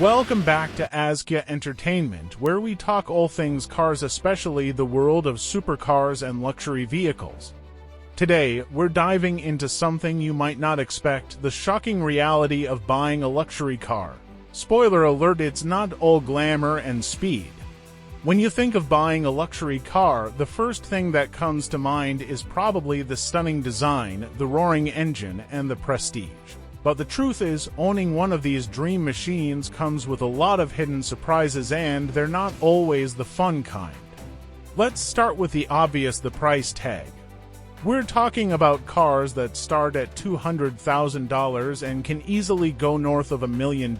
Welcome back to Azkya Entertainment, where we talk all things cars, especially the world of supercars and luxury vehicles. Today, we're diving into something you might not expect: the shocking reality of buying a luxury car. Spoiler alert, it's not all glamour and speed. When you think of buying a luxury car, the first thing that comes to mind is probably the stunning design, the roaring engine, and the prestige. But the truth is, owning one of these dream machines comes with a lot of hidden surprises, and they're not always the fun kind. Let's start with the obvious: the price tag. We're talking about cars that start at $200,000 and can easily go north of $1 million.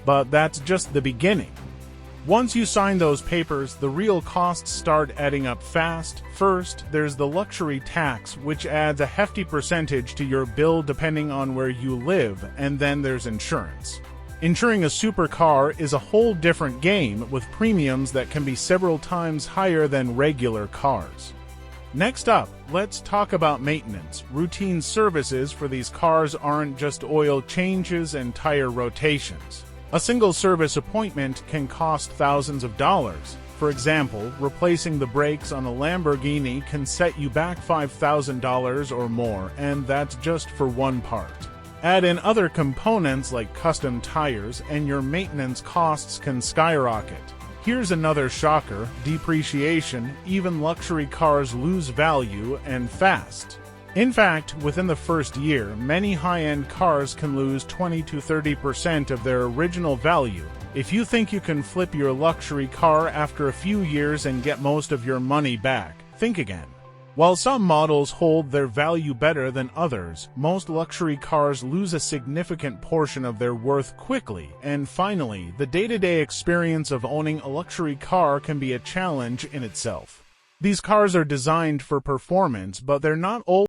But that's just the beginning. Once you sign those papers, the real costs start adding up fast. First, there's the luxury tax, which adds a hefty percentage to your bill depending on where you live, and then there's insurance. Insuring a supercar is a whole different game, with premiums that can be several times higher than regular cars. Next up, let's talk about maintenance. Routine services for these cars aren't just oil changes and tire rotations. A single service appointment can cost thousands of dollars. For example, replacing the brakes on a Lamborghini can set you back $5,000 or more, and that's just for one part. Add in other components like custom tires, and your maintenance costs can skyrocket. Here's another shocker: depreciation. Even luxury cars lose value, and fast. In fact, within the first year, many high-end cars can lose 20 to 30% of their original value. If you think you can flip your luxury car after a few years and get most of your money back, think again. While some models hold their value better than others, most luxury cars lose a significant portion of their worth quickly. And finally, the day-to-day experience of owning a luxury car can be a challenge in itself. These cars are designed for performance, but they're not always